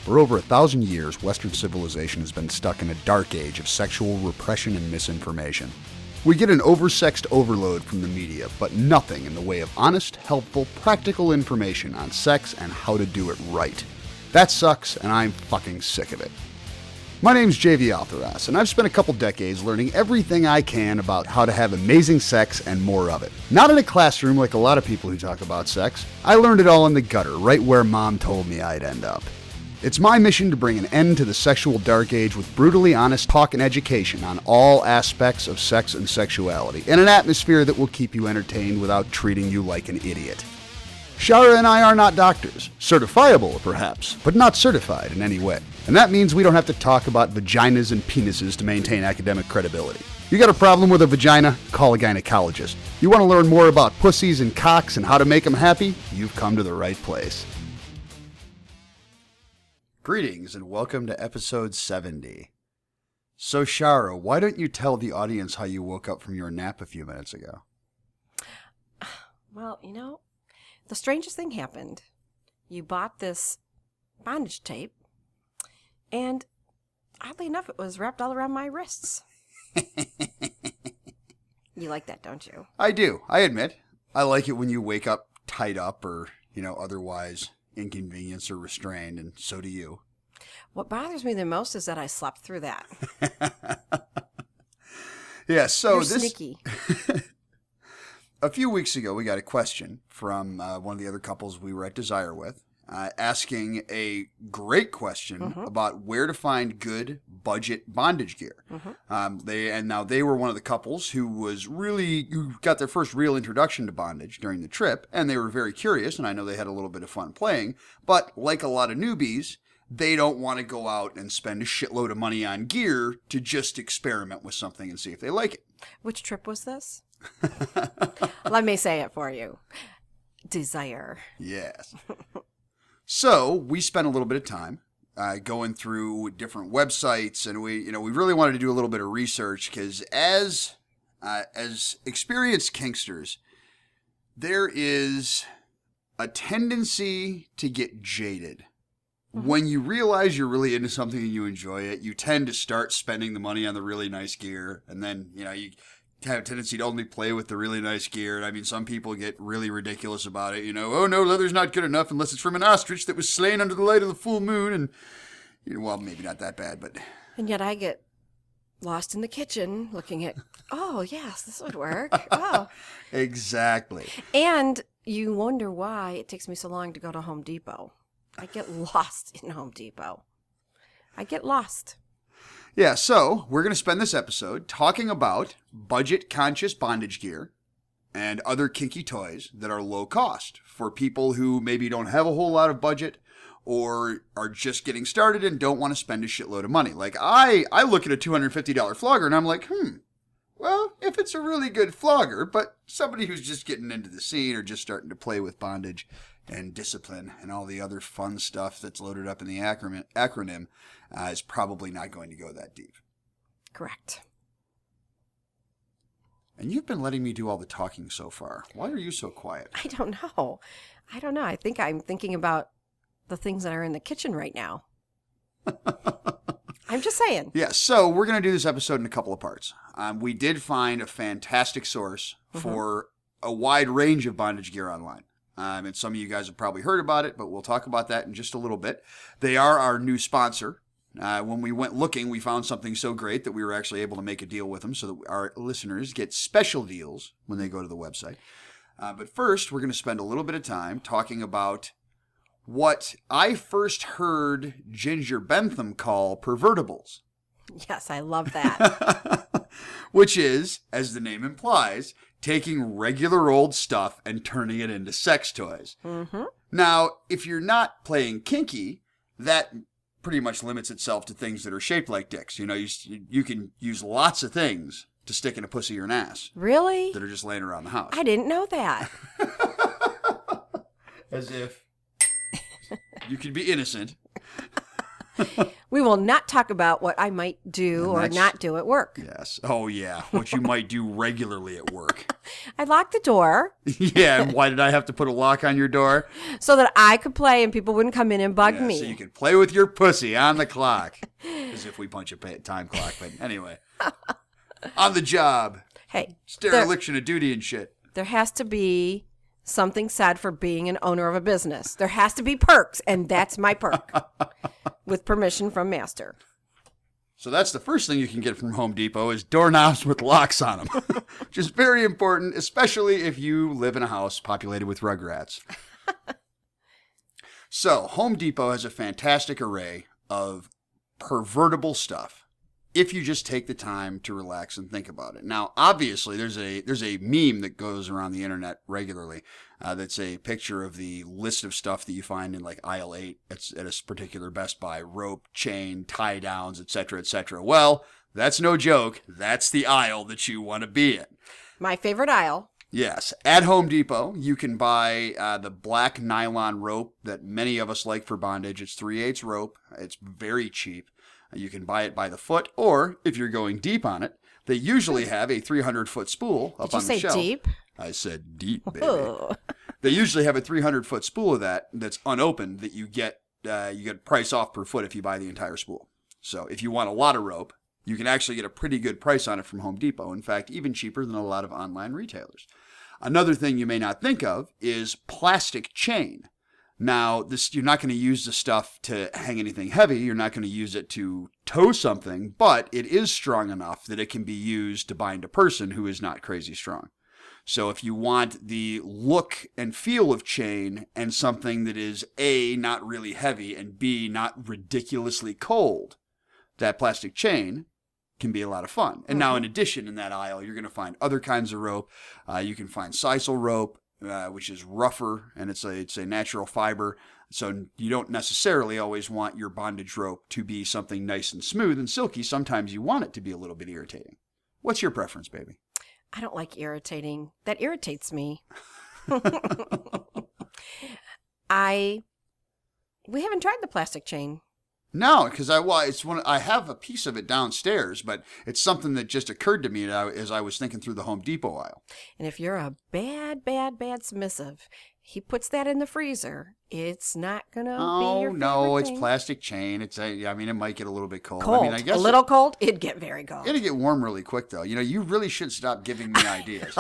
For over 1,000 years, Western civilization has been stuck in a dark age of sexual repression and misinformation. We get an oversexed overload from the media, but nothing in the way of honest, helpful, practical information on sex and how to do it right. That sucks, and I'm fucking sick of it. My name's JV Altheras, and I've spent a couple decades learning everything I can about how to have amazing sex and more of it. Not in a classroom like a lot of people who talk about sex. I learned it all in the gutter, right where Mom told me I'd end up. It's my mission to bring an end to the sexual dark age with brutally honest talk and education on all aspects of sex and sexuality, in an atmosphere that will keep you entertained without treating you like an idiot. Shara and I are not doctors. Certifiable, perhaps, but not certified in any way. And that means we don't have to talk about vaginas and penises to maintain academic credibility. You got a problem with a vagina? Call a gynecologist. You want to learn more about pussies and cocks and how to make them happy? You've come to the right place. Greetings and welcome to episode 70. So Shara, why don't you tell the audience how you woke up from your nap a few minutes ago? Well, the strangest thing happened. You bought this bondage tape, and oddly enough, it was wrapped all around my wrists. You like that, don't you? I do, I admit. I like it when you wake up tied up or, otherwise inconvenienced or restrained, and so do you. What bothers me the most is that I slept through that. Yeah, so You're sneaky. A few weeks ago, we got a question from one of the other couples we were at Desire with, asking a great question about where to find good budget bondage gear. They were one of the couples who got their first real introduction to bondage during the trip, and they were very curious, and I know they had a little bit of fun playing, but like a lot of newbies, they don't want to go out and spend a shitload of money on gear to just experiment with something and see if they like it. Which trip was this? Let me say it for you. Desire. Yes. So we spent a little bit of time going through different websites, and we really wanted to do a little bit of research because as experienced kinksters, there is a tendency to get jaded. When you realize you're really into something and you enjoy it, you tend to start spending the money on the really nice gear, and then you have a tendency to only play with the really nice gear. I mean, some people get really ridiculous about it. Oh no, leather's not good enough unless it's from an ostrich that was slain under the light of the full moon. And well, maybe not that bad, but. And yet I get lost in the kitchen looking at, oh yes, this would work. Oh, exactly. And you wonder why it takes me so long to go to Home Depot. I get lost in Home Depot. I get lost. Yeah, so we're going to spend this episode talking about budget-conscious bondage gear and other kinky toys that are low cost for people who maybe don't have a whole lot of budget or are just getting started and don't want to spend a shitload of money. Like, I look at a $250 flogger and I'm like, well, if it's a really good flogger, but somebody who's just getting into the scene or just starting to play with bondage and discipline and all the other fun stuff that's loaded up in the acronym is probably not going to go that deep. Correct. And you've been letting me do all the talking so far. Why are you so quiet? I don't know. I think I'm thinking about the things that are in the kitchen right now. I'm just saying. Yeah, so we're going to do this episode in a couple of parts. We did find a fantastic source for a wide range of bondage gear online. And some of you guys have probably heard about it, but we'll talk about that in just a little bit. They are our new sponsor. When we went looking, we found something so great that we were actually able to make a deal with them so that our listeners get special deals when they go to the website. But first, we're going to spend a little bit of time talking about what I first heard Ginger Bentham call pervertibles. Yes, I love that. Which is, as the name implies, taking regular old stuff and turning it into sex toys. Now, if you're not playing kinky, that pretty much limits itself to things that are shaped like dicks. You can use lots of things to stick in a pussy or an ass. Really? That are just laying around the house. I didn't know that. As if you could be innocent. We will not talk about what I might do or not do at work. Yes. Oh, yeah. What you might do regularly at work. I locked the door. Yeah, and why did I have to put a lock on your door? So that I could play and people wouldn't come in and bug me. So you could play with your pussy on the clock. As if we punch a time clock. But anyway. On the job. Hey. Dereliction of duty and shit. There has to be something said for being an owner of a business. There has to be perks, and that's my perk. With permission from master. So that's the first thing you can get from Home Depot is doorknobs with locks on them, which is very important, especially if you live in a house populated with rugrats. So Home Depot has a fantastic array of pervertible stuff if you just take the time to relax and think about it. Now, obviously, there's a meme that goes around the internet regularly that's a picture of the list of stuff that you find in like aisle 8 at a particular Best Buy: rope, chain, tie downs, etc., etc. Well, that's no joke. That's the aisle that you want to be in. My favorite aisle. Yes. At Home Depot, you can buy the black nylon rope that many of us like for bondage. It's 3/8 rope. It's very cheap. You can buy it by the foot, or if you're going deep on it, they usually have a 300-foot spool up on the shelf. Did you say deep? I said deep, baby. They usually have a 300-foot spool of that's unopened that you get price off per foot if you buy the entire spool. So if you want a lot of rope, you can actually get a pretty good price on it from Home Depot. In fact, even cheaper than a lot of online retailers. Another thing you may not think of is plastic chain. Now, you're not going to use the stuff to hang anything heavy. You're not going to use it to tow something, but it is strong enough that it can be used to bind a person who is not crazy strong. So if you want the look and feel of chain and something that is A, not really heavy, and B, not ridiculously cold, that plastic chain can be a lot of fun. And now, in addition, in that aisle, you're going to find other kinds of rope. You can find sisal rope, which is rougher, and it's a natural fiber. So you don't necessarily always want your bondage rope to be something nice and smooth and silky. Sometimes you want it to be a little bit irritating. What's your preference, baby? I don't like irritating. That irritates me. We haven't tried the plastic chain. No, because I have a piece of it downstairs, but it's something that just occurred to me as I was thinking through the Home Depot aisle. And if you're a bad submissive, he puts that in the freezer. It's not going to be your favorite no, it's thing. Plastic chain. It might get a little bit cold. Cold. I mean, I guess a little cold? It'd get very cold. It'll get warm really quick, though. You really should stop giving me ideas.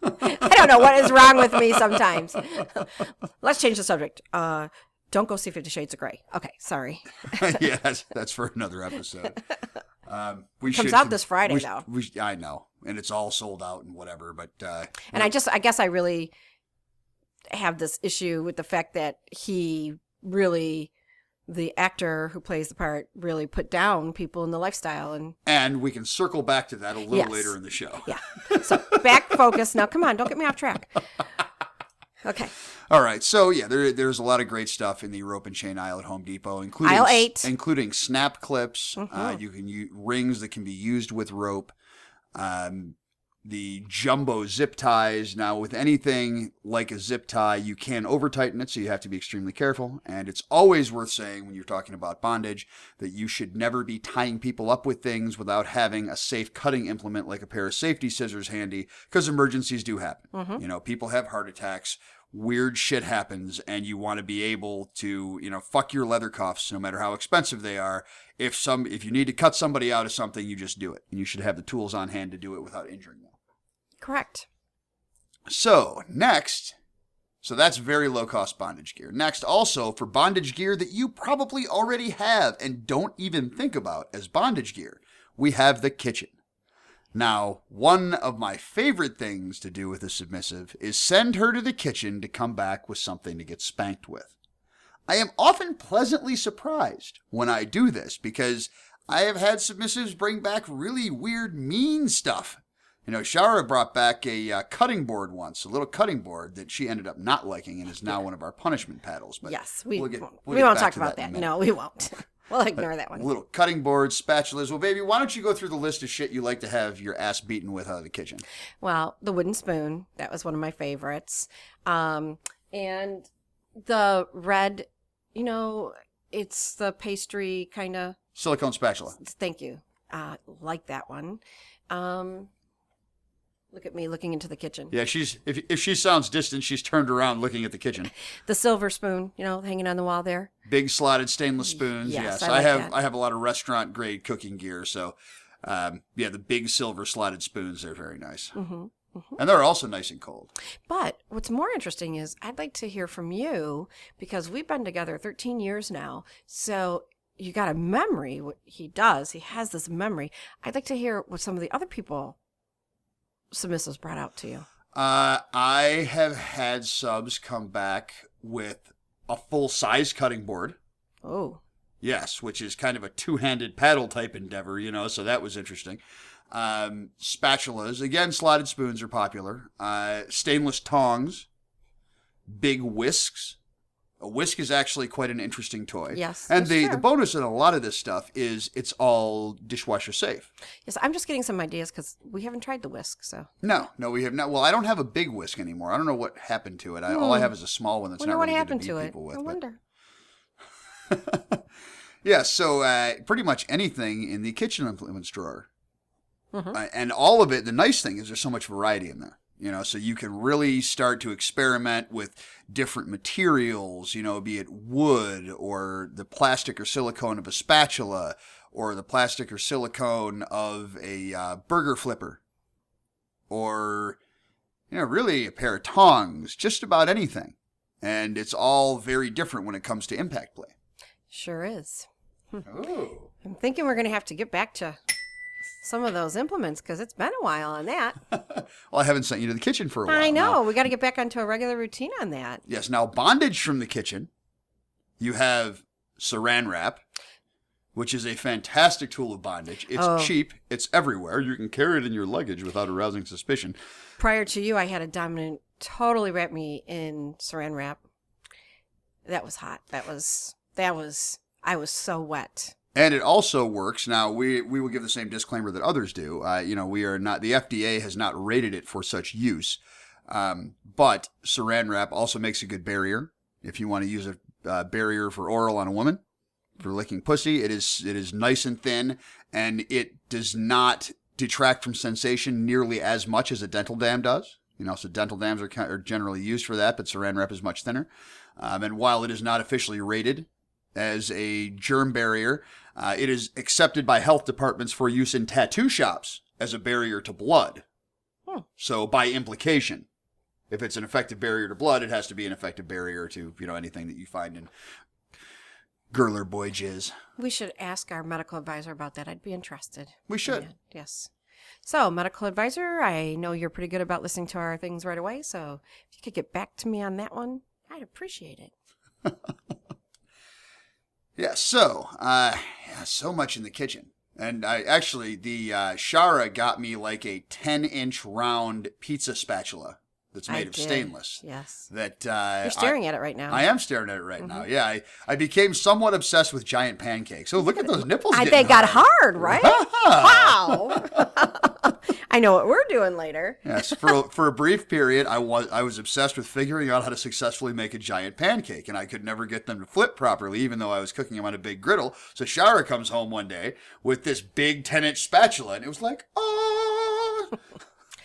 I don't know what is wrong with me sometimes. Let's change the subject. Don't go see 50 Shades of Grey. Okay, sorry. Yeah, that's for another episode. Comes out this Friday, though. I know, and it's all sold out and whatever. But and I guess I really have this issue with the fact that he really, the actor who plays the part, really put down people in the lifestyle, and we can circle back to that a little later in the show. Yeah. So back focus. Now, come on, don't get me off track. Okay. All right. So, yeah, there's a lot of great stuff in the rope and chain aisle at Home Depot, including aisle 8. Including snap clips. Mm-hmm. You can use rings that can be used with rope. The jumbo zip ties. Now, with anything like a zip tie, you can over-tighten it, so you have to be extremely careful. And it's always worth saying when you're talking about bondage that you should never be tying people up with things without having a safe cutting implement like a pair of safety scissors handy, because emergencies do happen. Mm-hmm. People have heart attacks. Weird shit happens, and you want to be able to, fuck your leather cuffs, no matter how expensive they are. If you need to cut somebody out of something, you just do it. And you should have the tools on hand to do it without injuring them. Correct. So, next, that's very low-cost bondage gear. Next, also, for bondage gear that you probably already have and don't even think about as bondage gear, we have the kitchen. Now, one of my favorite things to do with a submissive is send her to the kitchen to come back with something to get spanked with. I am often pleasantly surprised when I do this because I have had submissives bring back really weird, mean stuff. Shara brought back a cutting board once, a little cutting board that she ended up not liking and is now one of our punishment paddles. But yes, we won't talk about that. No, we won't. We'll ignore that one. Little cutting boards, spatulas. Well, baby, why don't you go through the list of shit you like to have your ass beaten with out of the kitchen? Well, the wooden spoon. That was one of my favorites. And the red, It's the pastry kind of silicone spatula. Thank you. Like that one. Look at me looking into the kitchen. Yeah, if she sounds distant, she's turned around looking at the kitchen. The silver spoon, hanging on the wall there. Big slotted stainless spoons. Yes, I have that. I have a lot of restaurant grade cooking gear, so the big silver slotted spoons, they're very nice. Mm-hmm. Mm-hmm. And they're also nice and cold. But what's more interesting is I'd like to hear from you, because we've been together 13 years now. So you got a memory. What he does, he has this memory. I'd like to hear what some of the other people submissives brought out to you. I have had subs come back with a full size cutting board. Oh. Yes, which is kind of a two-handed paddle type endeavor, so that was interesting. Spatulas, again, slotted spoons are popular. Stainless tongs, big whisks. A whisk is actually quite an interesting toy. Yes, and the bonus in a lot of this stuff is it's all dishwasher safe. Yes, I'm just getting some ideas because we haven't tried the whisk. So no, we have not. Well, I don't have a big whisk anymore. I don't know what happened to it. All I have is a small one that's not really good to beat people with. I wonder. Yeah, so pretty much anything in the kitchen implements drawer. And all of it, the nice thing is there's so much variety in there. So you can really start to experiment with different materials, be it wood or the plastic or silicone of a spatula or the plastic or silicone of a burger flipper or, really a pair of tongs, just about anything. And it's all very different when it comes to impact play. Sure is. Ooh. I'm thinking we're going to have to get back to some of those implements because it's been a while on that. Well, I haven't sent you to the kitchen for a while. I know. Now, we got to get back onto a regular routine on that. Yes. Now, bondage from the kitchen. You have saran wrap, which is a fantastic tool of bondage. It's cheap. It's everywhere. You can carry it in your luggage without arousing suspicion. Prior to you, I had a dominant totally wrap me in saran wrap. That was hot. I was so wet. And it also works. Now, we will give the same disclaimer that others do. We are not, the FDA has not rated it for such use. But saran wrap also makes a good barrier. If you want to use a barrier for oral on a woman, for licking pussy, it is nice and thin, and it does not detract from sensation nearly as much as a dental dam does. So dental dams are generally used for that, but saran wrap is much thinner. And while it is not officially rated as a germ barrier, it is accepted by health departments for use in tattoo shops as a barrier to blood. So by implication, if it's an effective barrier to blood, it has to be an effective barrier to, anything that you find in girl or boy jizz. We should ask our medical advisor about that. I'd be interested. We should. Yes. So, medical advisor, I know you're pretty good about listening to our things right away, so if you could get back to me on that one, I'd appreciate it. Yeah, so much in the kitchen. And the Shara got me like a 10-inch round pizza spatula that's made of stainless. Yes. That you're staring at it right now. I am staring at it right now. Yeah, I became somewhat obsessed with giant pancakes. Oh, look at those nipples. They got hard, right? Wow. I know what we're doing later. Yes, for a brief period, I was obsessed with figuring out how to successfully make a giant pancake, and I could never get them to flip properly, even though I was cooking them on a big griddle. So Shara comes home one day with this big 10-inch spatula, and it was like, oh!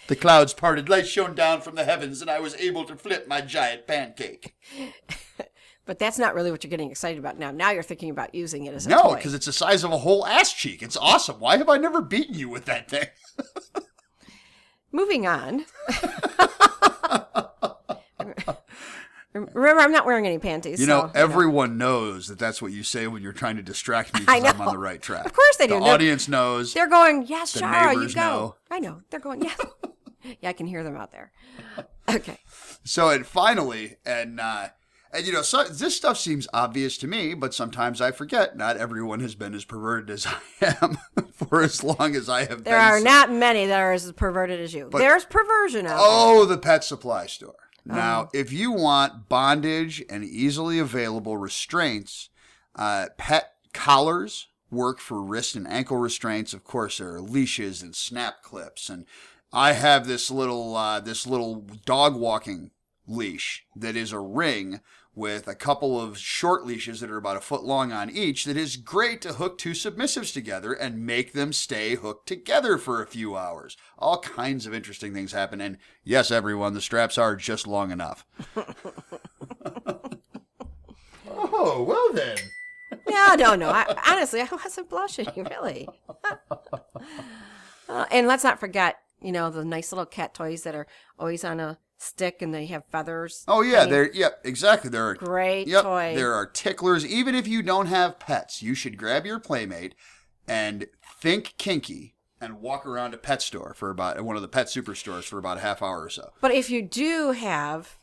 The clouds parted, light shone down from the heavens, and I was able to flip my giant pancake. But that's not really what you're getting excited about now. Now you're thinking about using it as a toy. No, because it's the size of a whole ass cheek. It's awesome. Why have I never beaten you with that thing? Moving on. Remember, I'm not wearing any panties. Everyone knows that that's what you say when you're trying to distract me because I'm on the right track. Of course they do. The audience knows. They're going, yes, the Shara, you neighbors go. know. I know. They're going, yes. Yeah, I can hear them out there. Okay. So, and finally, so this stuff seems obvious to me, but sometimes I forget. Not everyone has been as perverted as I am for as long as I have been. There are not many that are as perverted as you. There's perversion out there. Oh, the pet supply store. Now, if you want bondage and easily available restraints, pet collars work for wrist and ankle restraints. Of course, there are leashes and snap clips, and I have this little dog walking leash that is a ring with a couple of short leashes that are about a foot long on each that is great to hook two submissives together and make them stay hooked together for a few hours. All kinds of interesting things happen. And yes, everyone, the straps are just long enough. Oh, well then. No. Honestly, I wasn't blushing, really. And let's not forget, the nice little cat toys that are always on a stick and they have feathers. Oh, yeah. Exactly. There are great toy. There are ticklers. Even if you don't have pets, you should grab your Playmate and think kinky and walk around a pet store one of the pet superstores for about a half hour or so. But if you do have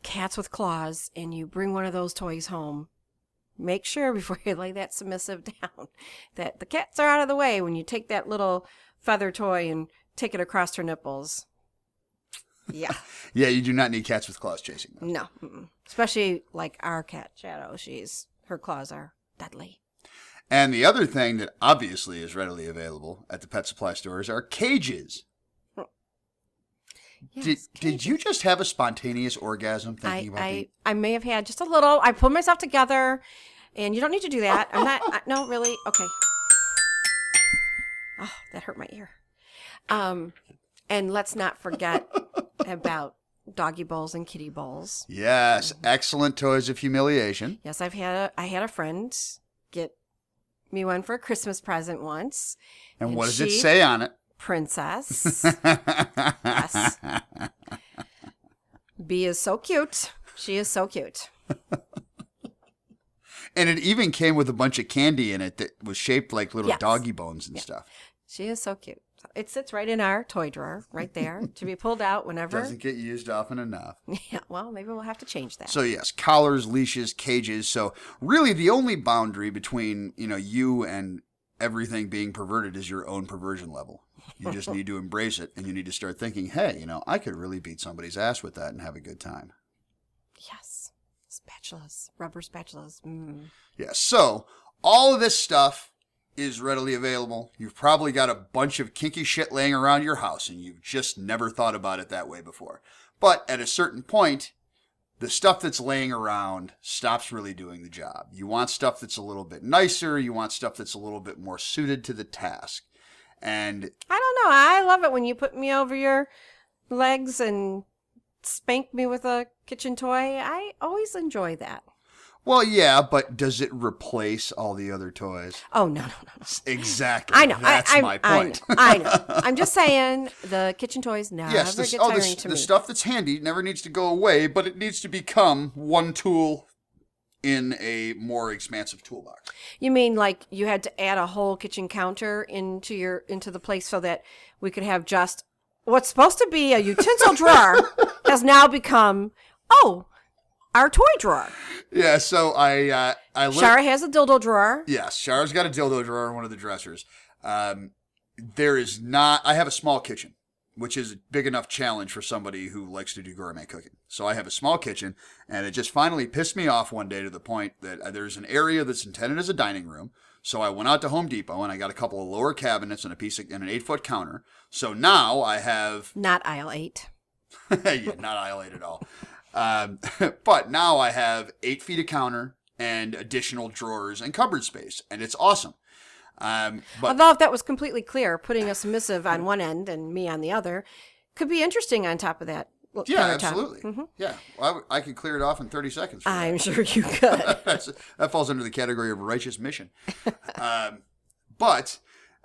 cats with claws and you bring one of those toys home, make sure before you lay that submissive down that the cats are out of the way when you take that little feather toy and take it across her nipples. Yeah. Yeah, you do not need cats with claws chasing them. No. Especially like our cat, Shadow. Her claws are deadly. And the other thing that obviously is readily available at the pet supply stores are cages. Yes, did you just have a spontaneous orgasm thinking about it? I may have had just a little. I pulled myself together, and you don't need to do that. I'm not. No, really. Okay. Oh, that hurt my ear. And let's not forget about doggy bowls and kitty bowls. Yes, excellent toys of humiliation. Yes, I had a friend get me one for a Christmas present once. And what does it say on it? Princess. Yes. B is so cute. She is so cute. And it even came with a bunch of candy in it that was shaped like little doggy bones and stuff. She is so cute. It sits right in our toy drawer, right there, to be pulled out whenever. Doesn't get used often enough. Yeah, well, maybe we'll have to change that. So yes, collars, leashes, cages. So really the only boundary between, you and everything being perverted is your own perversion level. You just need to embrace it, and you need to start thinking, hey, I could really beat somebody's ass with that and have a good time. Yes. Spatulas. Rubber spatulas. Yeah, so all of this stuff is readily available. You've probably got a bunch of kinky shit laying around your house, and you've just never thought about it that way before. But at a certain point, the stuff that's laying around stops really doing the job. You want stuff that's a little bit nicer. You want stuff that's a little bit more suited to the task. And I don't know. I love it when you put me over your legs and spank me with a kitchen toy. I always enjoy that. Well, yeah, but does it replace all the other toys? Oh, no. Exactly. I know. That's my point. I know. I'm just saying the kitchen toys never get tiring to me. The stuff that's handy never needs to go away, but it needs to become one tool in a more expansive toolbox. You mean like you had to add a whole kitchen counter into the place so that we could have just what's supposed to be a utensil drawer has now become, our toy drawer. Yeah, so Shara has a dildo drawer. Yes, Shara's got a dildo drawer in one of the dressers. I have a small kitchen, which is a big enough challenge for somebody who likes to do gourmet cooking. So I have a small kitchen, and it just finally pissed me off one day to the point that there's an area that's intended as a dining room. So I went out to Home Depot, and I got a couple of lower cabinets and an 8-foot counter. So now I have... Not aisle 8. Yeah, not aisle 8 at all. But now I have 8 feet of counter and additional drawers and cupboard space, and it's awesome. Although if that was completely clear, putting a submissive on one end and me on the other could be interesting on top of that. Yeah, absolutely. Mm-hmm. Yeah, well, I could clear it off in 30 seconds. I'm sure you could. That falls under the category of a righteous mission. But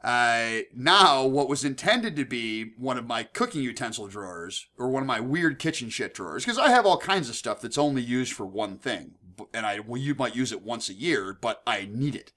now what was intended to be one of my cooking utensil drawers or one of my weird kitchen shit drawers, because I have all kinds of stuff that's only used for one thing, and you might use it once a year, but I need it.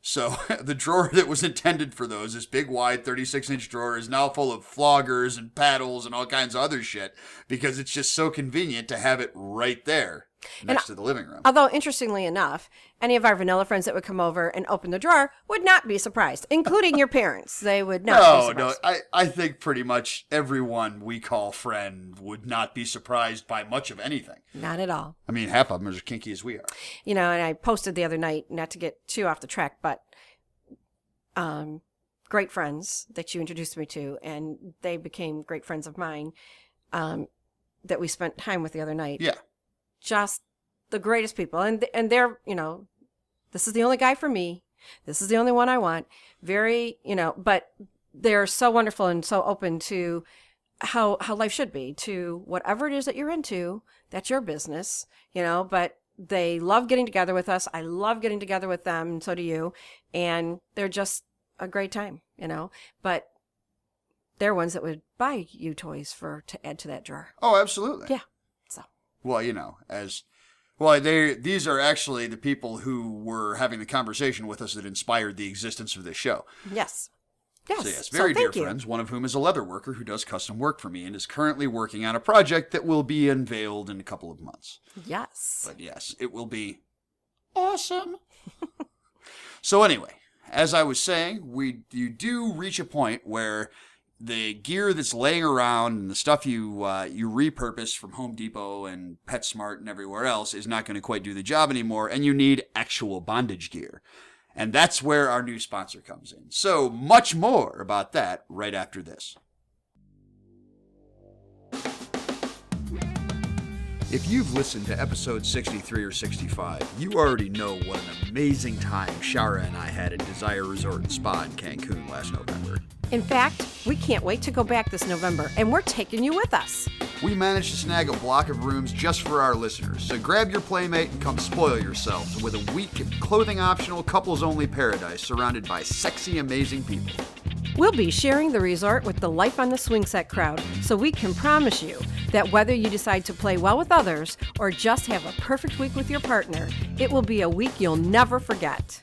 So the drawer that was intended for those, this big, wide 36-inch drawer, is now full of floggers and paddles and all kinds of other shit because it's just so convenient to have it right there next to the living room. Although, interestingly enough, any of our vanilla friends that would come over and open the drawer would not be surprised, including your parents. They would not be surprised. No, I think pretty much everyone we call friend would not be surprised by much of anything. Not at all. I mean, half of them are as kinky as we are. And I posted the other night, not to get too off the track, but great friends that you introduced me to, and they became great friends of mine, that we spent time with the other night. Yeah. Just the greatest people. And they're, this is the only guy for me. This is the only one I want. Very, but they're so wonderful and so open to how life should be, to whatever it is that you're into. That's your business, but they love getting together with us. I love getting together with them, and so do you. And they're just a great time, but they're ones that would buy you toys to add to that drawer. Oh, absolutely. Yeah. So. Well, these are actually the people who were having the conversation with us that inspired the existence of this show. Yes. Yes. So yes, very dear friends, one of whom is a leather worker who does custom work for me and is currently working on a project that will be unveiled in a couple of months. Yes. But yes, it will be awesome. So anyway, as I was saying, you do reach a point where the gear that's laying around and the stuff you repurpose from Home Depot and PetSmart and everywhere else is not going to quite do the job anymore, and you need actual bondage gear. And that's where our new sponsor comes in. So much more about that right after this. If you've listened to episode 63 or 65, you already know what an amazing time Shara and I had at Desire Resort and Spa in Cancun last November. In fact, we can't wait to go back this November, and we're taking you with us. We managed to snag a block of rooms just for our listeners, so grab your playmate and come spoil yourselves with a week of clothing-optional, couples-only paradise surrounded by sexy, amazing people. We'll be sharing the resort with the Life on the Swing Set crowd, so we can promise you that whether you decide to play well with others or just have a perfect week with your partner, it will be a week you'll never forget.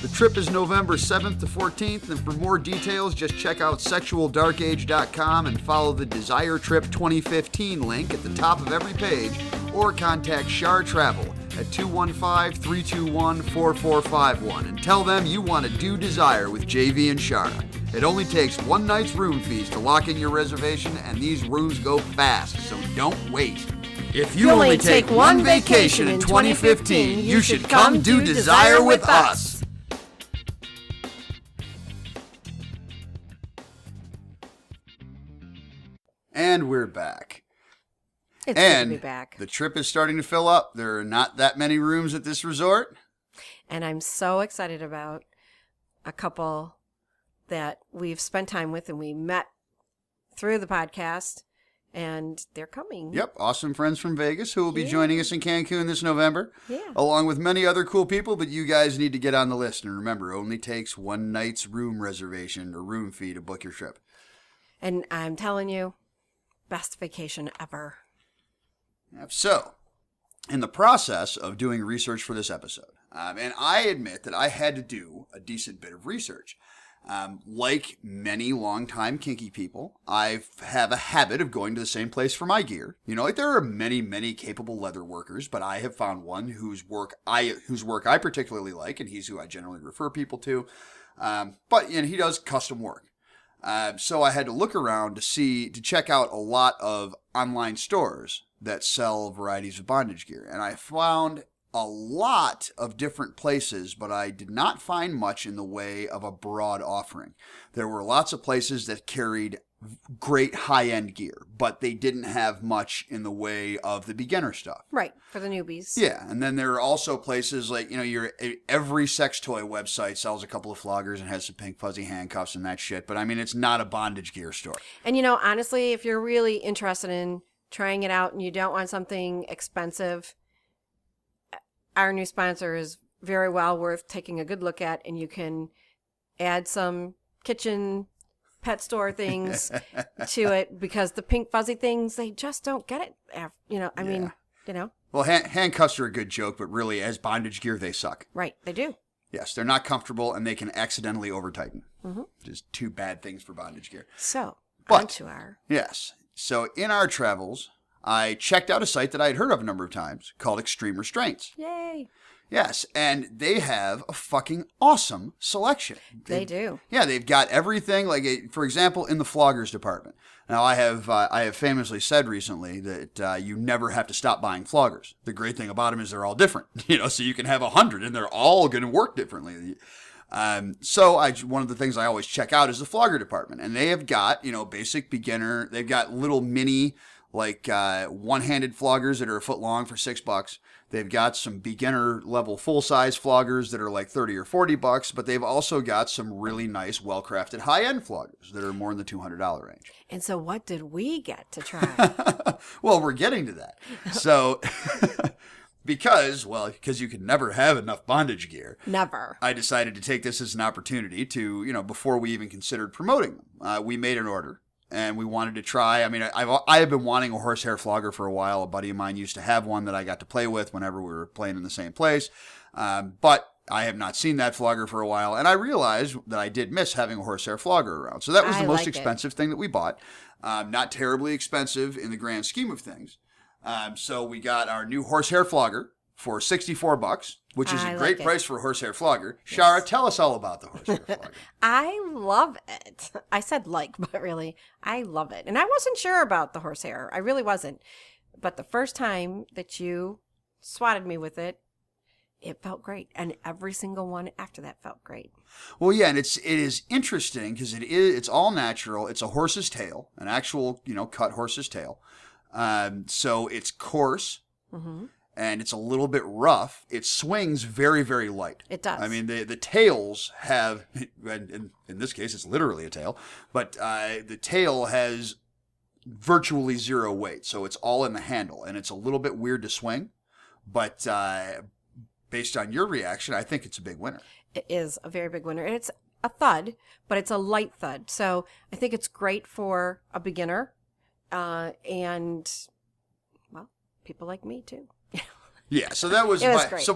The trip is November 7th to 14th, and for more details, just check out sexualdarkage.com and follow the Desire Trip 2015 link at the top of every page, or contact Shar Travel at 215-321-4451 and tell them you want to do Desire with JV and Shara. It only takes one night's room fees to lock in your reservation, and these rooms go fast, so don't wait. If you only take one vacation in 2015, you should come do Desire with us. And we're back. It's good to be back. The trip is starting to fill up. There are not that many rooms at this resort. And I'm so excited about a couple that we've spent time with and we met through the podcast, and they're coming. Yep, awesome friends from Vegas who will be joining us in Cancun this November, Yeah. along with many other cool people, but you guys need to get on the list. And remember, it only takes one night's room reservation or room fee to book your trip. And I'm telling you, best vacation ever. So, in the process of doing research for this episode, and I admit that I had to do a decent bit of research. Like many longtime kinky people, I have a habit of going to the same place for my gear. There are many, many capable leather workers, but I have found one whose work I particularly like, and he's who I generally refer people to. But he does custom work. So I had to look around to check out a lot of online stores that sell varieties of bondage gear. And I found a lot of different places, but I did not find much in the way of a broad offering. There were lots of places that carried great high-end gear, but they didn't have much in the way of the beginner stuff. Right, for the newbies. Yeah, and then there are also places like, every sex toy website sells a couple of floggers and has some pink fuzzy handcuffs and that shit, but it's not a bondage gear store. And honestly, if you're really interested in trying it out and you don't want something expensive, our new sponsor is very well worth taking a good look at, and you can add some kitchen pet store things to it, because the pink fuzzy things, they just don't get it. Well, handcuffs are a good joke, but really as bondage gear, they suck. Right, they do. Yes, they're not comfortable, and they can accidentally over-tighten. Mm-hmm. Just two bad things for bondage gear. So, on to our... Yes. So, in our travels, I checked out a site that I had heard of a number of times called Extreme Restraints. Yay. Yes, and they have a fucking awesome selection. They do. Yeah, they've got everything. For example, in the floggers department. Now, I have famously said recently that you never have to stop buying floggers. The great thing about them is they're all different. So you can have 100 and they're all going to work differently. So one of the things I always check out is the flogger department, and they have got basic beginner. They've got little mini like one-handed floggers that are a foot long for $6. They've got some beginner level full-size floggers that are like $30 or $40, but they've also got some really nice, well-crafted high-end floggers that are more in the $200 range. And so what did we get to try? Well, we're getting to that. So, because you can never have enough bondage gear. Never. I decided to take this as an opportunity to, before we even considered promoting them, we made an order. And we wanted to try. I mean, I have been wanting a horsehair flogger for a while. A buddy of mine used to have one that I got to play with whenever we were playing in the same place. But I have not seen that flogger for a while. And I realized that I did miss having a horsehair flogger around. So that was the most expensive thing that we bought. Not terribly expensive in the grand scheme of things. So we got our new horsehair flogger for $64, which is a great price for a horsehair flogger. Yes. Shara, tell us all about the horsehair flogger. I love it. I said but really, I love it. And I wasn't sure about the horsehair. I really wasn't. But the first time that you swatted me with it, it felt great. And every single one after that felt great. Well, yeah, and it is interesting because it's all natural. It's a horse's tail, an actual, cut horse's tail. So it's coarse. Mm-hmm. And it's a little bit rough. It swings very, very light. It does. I mean, the tails have, in this case, it's literally a tail, but the tail has virtually zero weight. So it's all in the handle, and it's a little bit weird to swing. But based on your reaction, I think it's a big winner. It is a very big winner. And it's a thud, but it's a light thud. So I think it's great for a beginner and, well, people like me, too. Yeah, so that was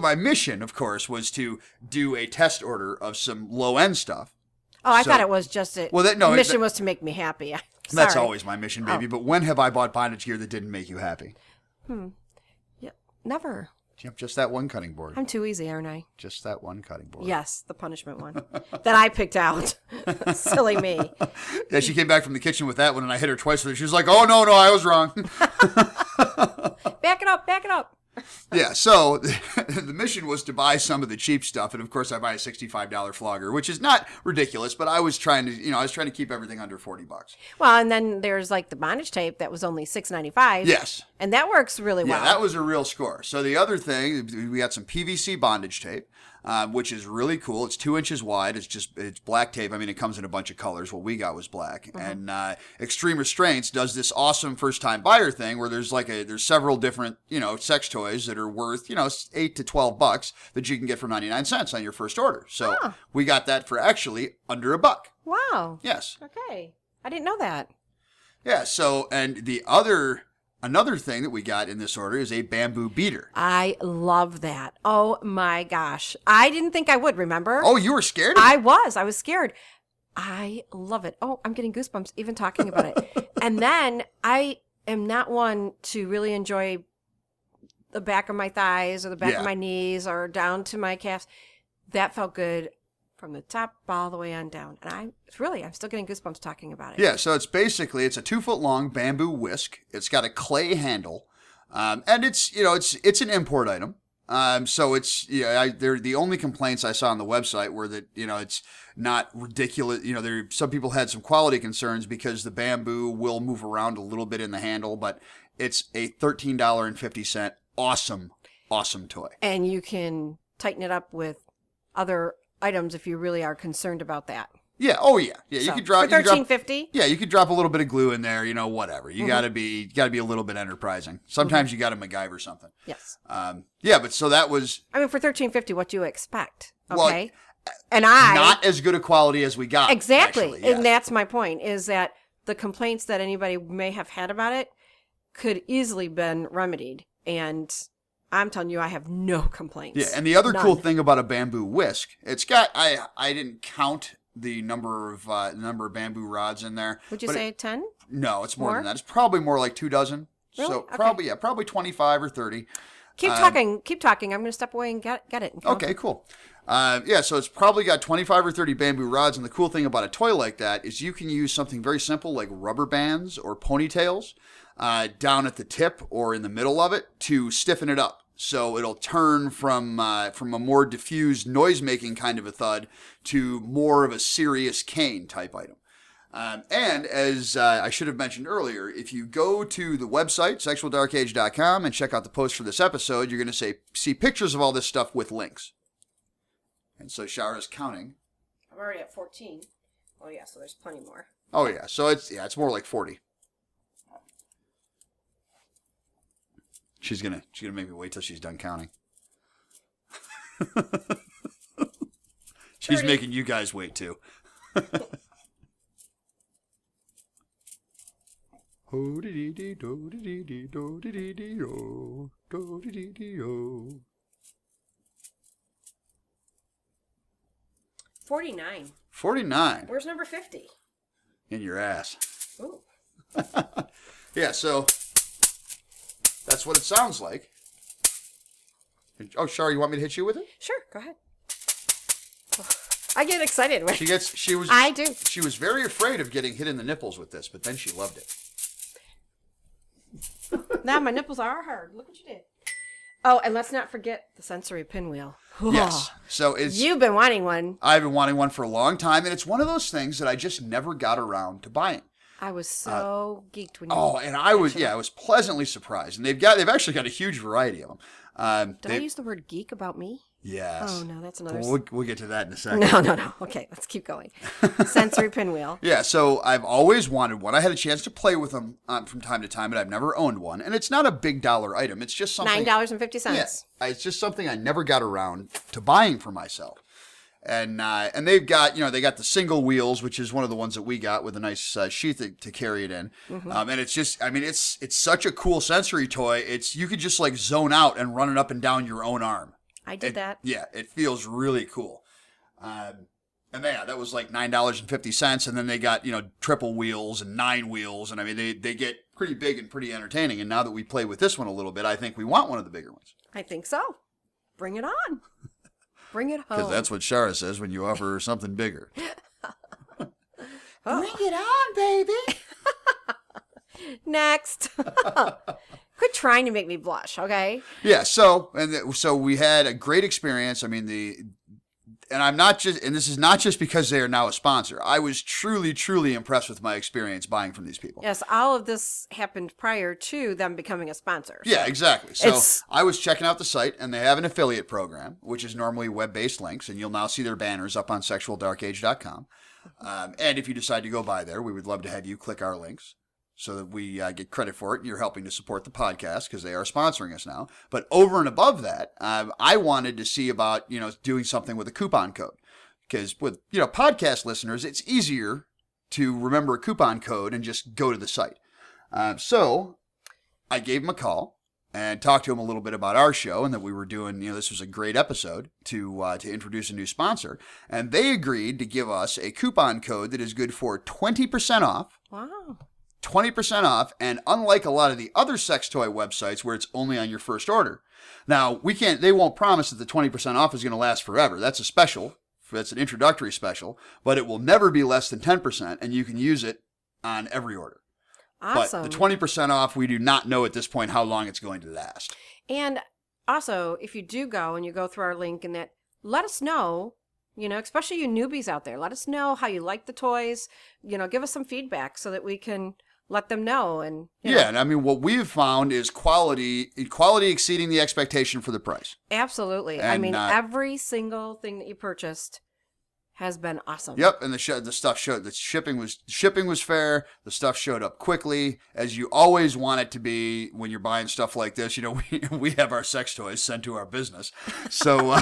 my mission, of course, was to do a test order of some low-end stuff. Oh, I thought it was just mission was to make me happy. That's always my mission, baby. But when have I bought bondage gear that didn't make you happy? Yeah, never. Yep, just that one cutting board. I'm too easy, aren't I? Just that one cutting board. Yes, the punishment one that I picked out. Silly me. Yeah, she came back from the kitchen with that one, and I hit her twice with it. She was like, "Oh no, I was wrong." Back it up. Yeah, so the mission was to buy some of the cheap stuff, and of course I buy a $65 flogger, which is not ridiculous, but I was trying to keep everything under $40. Well, and then there's like the bondage tape that was only $6.95. Yes. And that works really well. Yeah, that was a real score. So the other thing, we got some PVC bondage tape, which is really cool. It's 2 inches wide. It's black tape. I mean, it comes in a bunch of colors. What we got was black. Mm-hmm. And Extreme Restraints does this awesome first-time buyer thing where there's several different, sex toys that are worth, $8 to $12 that you can get for 99 cents on your first order. So we got that for actually under $1. Wow. Yes. Okay. I didn't know that. Yeah. So, and another thing that we got in this order is a bamboo beater. I love that. Oh my gosh. I didn't think I would, remember? Oh, you were scared? I was scared. I love it. Oh, I'm getting goosebumps even talking about it. And then I am not one to really enjoy the back of my thighs or the back of my knees or down to my calves. That felt good from the top all the way on down. And I'm still getting goosebumps talking about it. Yeah, so it's a 2-foot long bamboo whisk. It's got a clay handle. And it's an import item. So it's, the only complaints I saw on the website were that, it's not ridiculous. Some people had some quality concerns because the bamboo will move around a little bit in the handle, but it's a $13.50 awesome toy. And you can tighten it up with other items if you really are concerned about that. Yeah. Oh, yeah. Yeah. So, you could drop for $13.50. Yeah, you could drop a little bit of glue in there. Whatever. You gotta be a little bit enterprising. Sometimes you gotta MacGyver something. Yes. Yeah, but so that was. I mean, for $13.50, what do you expect? Okay. Well, and not as good a quality as we got. Exactly, actually, yes. And that's my point. Is that the complaints that anybody may have had about it could easily been remedied, and I'm telling you, I have no complaints. Yeah, and the other None. cool thing about a bamboo whisk, it's got. I didn't count the number of bamboo rods in there. Would you say 10? No, it's more than that. It's probably more like 2 dozen. Really? So Okay. probably 25 or 30. Keep talking. I'm going to step away and get it. Okay, cool. So it's probably got 25 or 30 bamboo rods, and the cool thing about a toy like that is you can use something very simple like rubber bands or ponytails down at the tip or in the middle of it to stiffen it up. So it'll turn from a more diffused noise-making kind of a thud to more of a serious cane type item. And as I should have mentioned earlier, if you go to the website, sexualdarkage.com, and check out the post for this episode, you're going to see pictures of all this stuff with links. And so Shara's counting. I'm already at 14. Oh, yeah, so there's plenty more. Oh, yeah. So it's more like 40. She's gonna make me wait till she's done counting. She's 30. making you guys wait too. 49. 49. Where's number 50? In your ass. Ooh. Yeah, so that's what it sounds like. Oh, Shar, you want me to hit you with it? Sure, go ahead. I get excited when I do. She was very afraid of getting hit in the nipples with this, but then she loved it. Now my nipples are hard. Look what you did. Oh, and let's not forget the sensory pinwheel. Yes. So you've been wanting one. I've been wanting one for a long time, and it's one of those things that I just never got around to buying. I was so geeked when you. Oh, and I was pleasantly surprised, and they've actually got a huge variety of them. Did I use the word geek about me? Yes. Oh no, that's another. We'll get to that in a second. No. Okay, let's keep going. Sensory pinwheel. Yeah, so I've always wanted one. I had a chance to play with them from time to time, but I've never owned one. And it's not a big dollar item. It's just something. $9.50. Yeah, it's just something I never got around to buying for myself. And they've got they got the single wheels, which is one of the ones that we got with a nice sheath to carry it in. Mm-hmm. And it's just it's such a cool sensory toy. You could just like zone out and run it up and down your own arm. I did that. Yeah, it feels really cool. And that was like $9.50, and then they got triple wheels and 9 wheels, and they get pretty big and pretty entertaining. And now that we play with this one a little bit, I think we want one of the bigger ones. I think so. Bring it on. Bring it home. Because that's what Shara says when you offer her something bigger. Bring it on, baby. Next. Quit trying to make me blush, okay? Yeah. So we had a great experience. And this is not just because they are now a sponsor. I was truly, truly impressed with my experience buying from these people. Yes, all of this happened prior to them becoming a sponsor. Yeah, exactly. So I was checking out the site, and they have an affiliate program, which is normally web-based links, and you'll now see their banners up on sexualdarkage.com. And if you decide to go by there, we would love to have you click our links, so that we get credit for it, and you're helping to support the podcast because they are sponsoring us now. But over and above that, I wanted to see about doing something with a coupon code, because with podcast listeners, it's easier to remember a coupon code and just go to the site. So I gave them a call and talked to them a little bit about our show and that we were doing. This was a great episode to introduce a new sponsor, and they agreed to give us a coupon code that is good for 20% off. Wow. 20% off, and unlike a lot of the other sex toy websites where it's only on your first order. Now, they won't promise that the 20% off is going to last forever. That's a special. That's an introductory special, but it will never be less than 10%, and you can use it on every order. Awesome. But the 20% off, we do not know at this point how long it's going to last. And also, if you do go and you go through our link and that, let us know, especially you newbies out there, let us know how you like the toys, give us some feedback so that we can let them know. And and what we've found is quality exceeding the expectation for the price. Absolutely. And, every single thing that you purchased has been awesome. Yep, and the stuff showed. The shipping was fair. The stuff showed up quickly, as you always want it to be when you're buying stuff like this. We have our sex toys sent to our business, so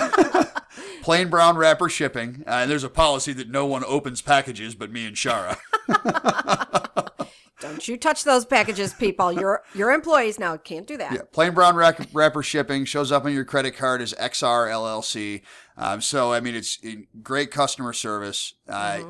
plain brown wrapper shipping. And there's a policy that no one opens packages but me and Shara. Don't you touch those packages, people. You're employees now. Can't do that. Yeah, plain brown wrapper shipping shows up on your credit card as XR LLC. It's great customer service.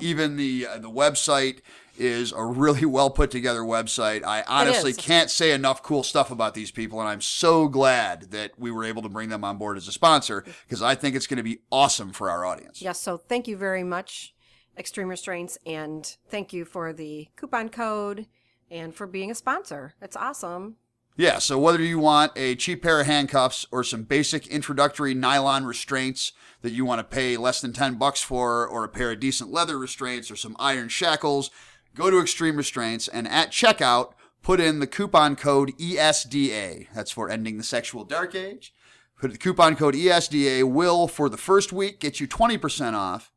Even the website is a really well put together website. I honestly can't say enough cool stuff about these people, and I'm so glad that we were able to bring them on board as a sponsor, because I think it's going to be awesome for our audience. Yes, so thank you very much, Extreme Restraints, and thank you for the coupon code and for being a sponsor. It's awesome. Yeah, so whether you want a cheap pair of handcuffs or some basic introductory nylon restraints that you want to pay less than $10 for, or a pair of decent leather restraints or some iron shackles, go to Extreme Restraints, and at checkout, put in the coupon code ESDA. That's for Ending the Sexual Dark Age. Put the coupon code ESDA will, for the first week, get you 20% off.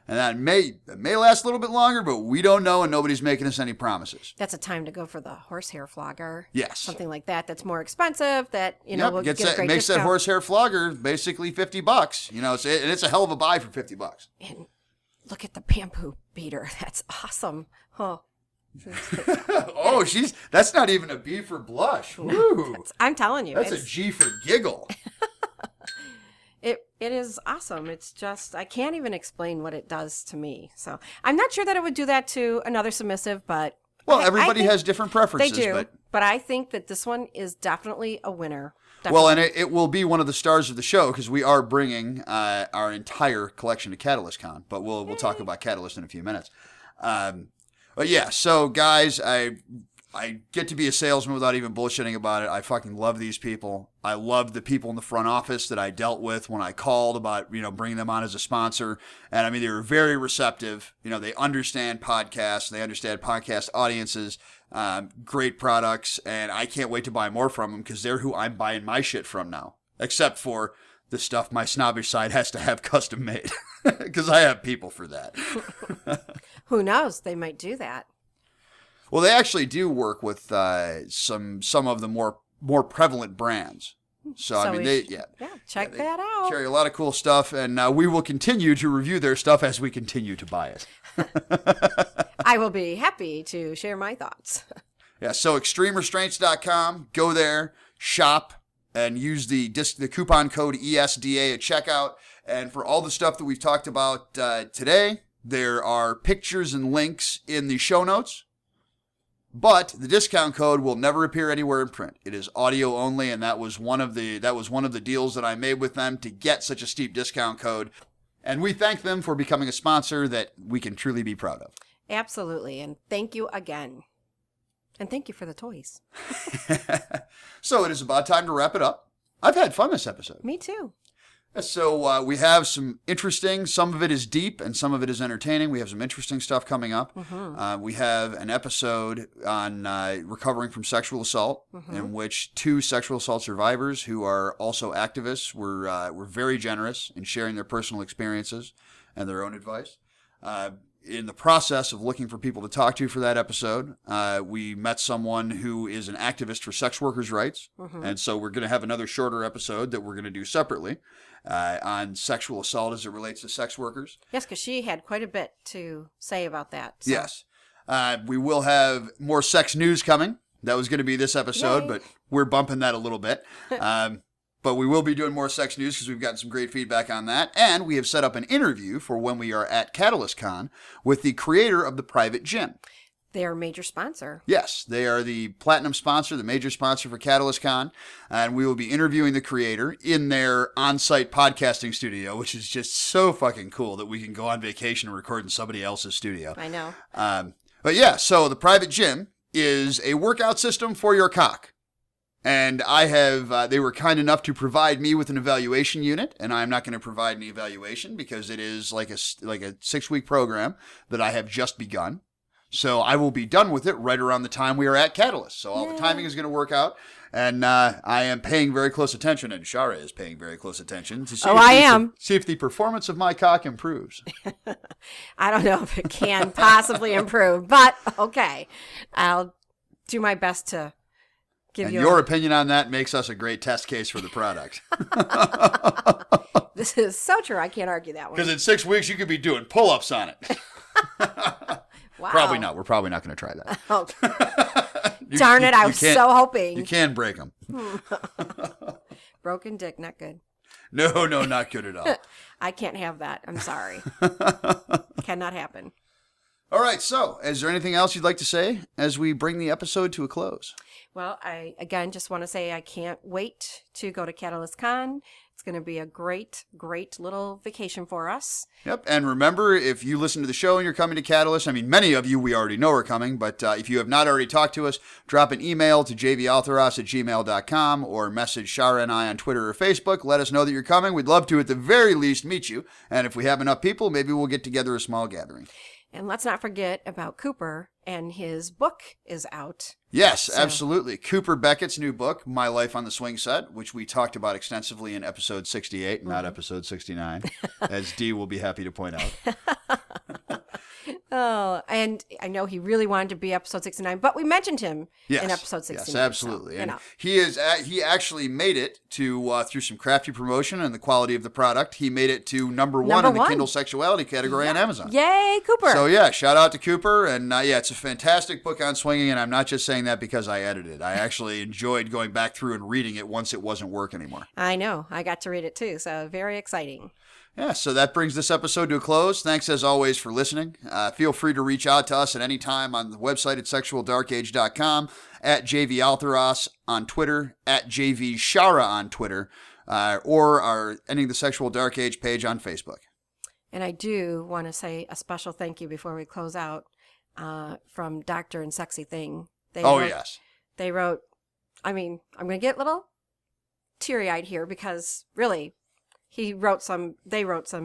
And that may last a little bit longer, but we don't know, and nobody's making us any promises. That's a time to go for the horsehair flogger. Yes. Something like that. That's more expensive. That, will get a great makes discount. that horsehair flogger basically $50. And it's a hell of a buy for $50. And look at the bamboo beater. That's awesome. Oh. Oh, that's not even a B for blush. Woo. I'm telling you. That's a G for giggle. It is awesome. It's just, I can't even explain what it does to me. So I'm not sure that it would do that to another submissive, but. Well, everybody has different preferences. They do. But I think that this one is definitely a winner. Definitely. Well, and it will be one of the stars of the show because we are bringing our entire collection to Catalyst Con. But we'll talk about Catalyst in a few minutes. But yeah, so guys, I get to be a salesman without even bullshitting about it. I fucking love these people. I love the people in the front office that I dealt with when I called about, bringing them on as a sponsor. And I mean, they were very receptive. They understand podcasts. They understand podcast audiences, great products. And I can't wait to buy more from them because they're who I'm buying my shit from now. Except for the stuff my snobbish side has to have custom made because I have people for that. Who knows? They might do that. Well, they actually do work with some of the more prevalent brands. So I mean, check that out. Carry a lot of cool stuff, and we will continue to review their stuff as we continue to buy it. I will be happy to share my thoughts. Yeah, so extremerestraints.com, go there, shop, and use the coupon code ESDA at checkout. And for all the stuff that we've talked about today, there are pictures and links in the show notes. But the discount code will never appear anywhere in print. It is audio only, and that was one of the deals that I made with them to get such a steep discount code. And we thank them for becoming a sponsor that we can truly be proud of. Absolutely, and thank you again. And thank you for the toys. So it is about time to wrap it up. I've had fun this episode. Me too. So we have some interesting, some of it is deep and some of it is entertaining. We have some interesting stuff coming up. Mm-hmm. We have an episode on recovering from sexual assault, mm-hmm. in which 2 sexual assault survivors who are also activists were very generous in sharing their personal experiences and their own advice. In the process of looking for people to talk to for that episode, we met someone who is an activist for sex workers' rights. Mm-hmm. And so we're going to have another shorter episode that we're going to do separately on sexual assault as it relates to sex workers. Yes, because she had quite a bit to say about that. So. Yes. We will have more sex news coming. That was going to be this episode, Yay. But we're bumping that a little bit. But we will be doing more sex news because we've gotten some great feedback on that. And we have set up an interview for when we are at Catalyst Con with the creator of the private gym. They are a major sponsor. Yes, they are the platinum sponsor, the major sponsor for Catalyst Con. And we will be interviewing the creator in their on-site podcasting studio, which is just so fucking cool that we can go on vacation and record in somebody else's studio. I know. But yeah, so the private gym is a workout system for your cock. And I have, they were kind enough to provide me with an evaluation unit, and I'm not going to provide any evaluation because it is like a 6-week program that I have just begun. So I will be done with it right around the time we are at Catalyst. So all the timing is going to work out, and I am paying very close attention, and Shara is paying very close attention to see see if the performance of my cock improves. I don't know if it can possibly improve, but okay. I'll do my best to give you your opinion on that makes us a great test case for the product. This is so true. I can't argue that one. Because in 6 weeks, you could be doing pull-ups on it. Wow. Probably not. We're probably not going to try that. Okay. Darn it. I was so hoping. You can break them. Broken dick. Not good. No, not good at all. I can't have that. I'm sorry. Cannot happen. All right. So is there anything else you'd like to say as we bring the episode to a close? Well, I, again, just want to say I can't wait to go to Catalyst Con. It's going to be a great, great little vacation for us. Yep. And remember, if you listen to the show and you're coming to Catalyst, I mean, many of you we already know are coming, but if you have not already talked to us, drop an email to jvaltheros@gmail.com or message Shara and I on Twitter or Facebook. Let us know that you're coming. We'd love to, at the very least, meet you. And if we have enough people, maybe we'll get together a small gathering. And let's not forget about Cooper, and his book is out. Yes, absolutely. Cooper Beckett's new book, My Life on the Swing Set, which we talked about extensively in episode 68, not episode 69, as Dee will be happy to point out. Oh, and I know he really wanted to be episode 69, but we mentioned him in episode 69. Yes, absolutely. So, and he actually made it to, through some crafty promotion and the quality of the product, he made it to number one in the Kindle sexuality category on Amazon. Yay, Cooper. So yeah, shout out to Cooper. And it's a fantastic book on swinging. And I'm not just saying that because I edited it. I actually enjoyed going back through and reading it once it wasn't work anymore. I know. I got to read it too. So very exciting. Yeah, so that brings this episode to a close. Thanks, as always, for listening. Feel free to reach out to us at any time on the website at sexualdarkage.com, at JVAltheros on Twitter, at JVShara on Twitter, or our Ending the Sexual Dark Age page on Facebook. And I do want to say a special thank you before we close out from Dr. and Sexy Thing. Yes. They wrote, I mean, I'm going to get a little teary-eyed here because really... they wrote some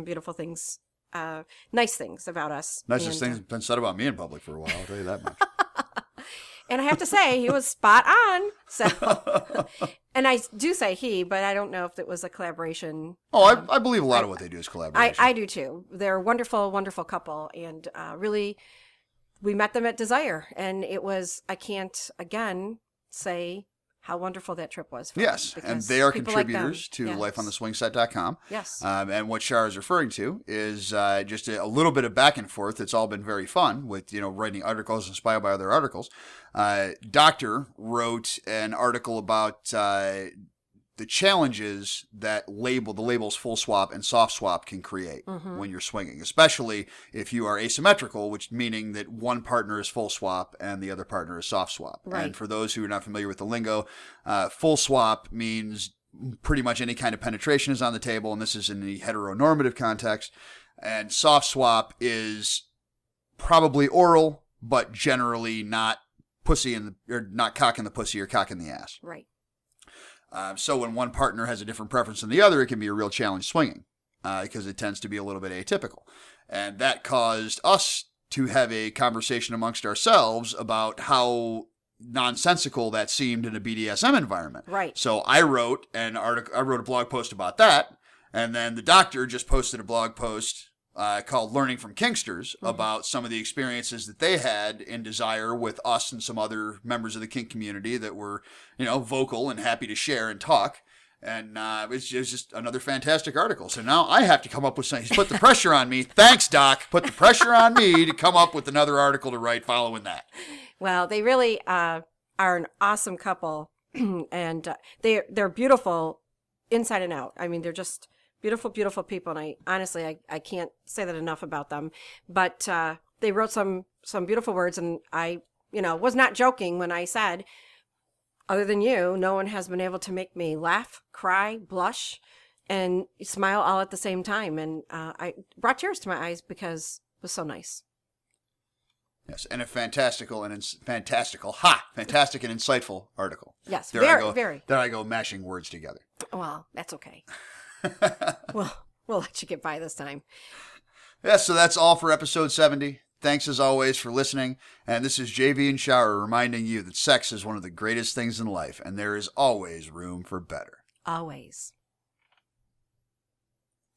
beautiful things, nice things about us. Nicest things been said about me in public for a while, I'll tell you that much. And I have to say, he was spot on. So, and I do say he, but I don't know if it was a collaboration. I believe a lot of what they do is collaboration. I do too. They're a wonderful, wonderful couple. And really, we met them at Desire. And it was, I can't, again, say how wonderful that trip was for Yes, them, and they are contributors to lifeontheswingset.com. Yes. And what Shara is referring to is just a little bit of back and forth. It's all been very fun with, writing articles inspired by other articles. Doctor wrote an article about the challenges that the labels full swap and soft swap can create when you're swinging, especially if you are asymmetrical, which meaning that one partner is full swap and the other partner is soft swap. Right. And for those who are not familiar with the lingo, full swap means pretty much any kind of penetration is on the table, and this is in the heteronormative context. And soft swap is probably oral, but generally not not cock in the pussy or cock in the ass. Right. So when one partner has a different preference than the other, it can be a real challenge swinging because it tends to be a little bit atypical. And that caused us to have a conversation amongst ourselves about how nonsensical that seemed in a BDSM environment. Right. So I wrote a blog post about that, and then the doctor just posted a blog post called Learning from Kinksters about some of the experiences that they had in Desire with us and some other members of the kink community that were, vocal and happy to share and talk. And it was just another fantastic article. So now I have to come up with something. He's put the pressure on me. Thanks, Doc. Put the pressure on me to come up with another article to write following that. Well, they really are an awesome couple. And they're beautiful inside and out. I mean, they're just... beautiful, beautiful people, and I can't say that enough about them. But they wrote some beautiful words, and I, was not joking when I said, other than you, no one has been able to make me laugh, cry, blush, and smile all at the same time. And I brought tears to my eyes because it was so nice. Yes, and a fantastic and insightful article. Yes, very. There I go mashing words together. Well, that's okay. We'll let you get by this time. Yeah, so that's all for episode 70. Thanks as always for listening. And this is JV and Shower reminding you that sex is one of the greatest things in life, and there is always room for better. Always.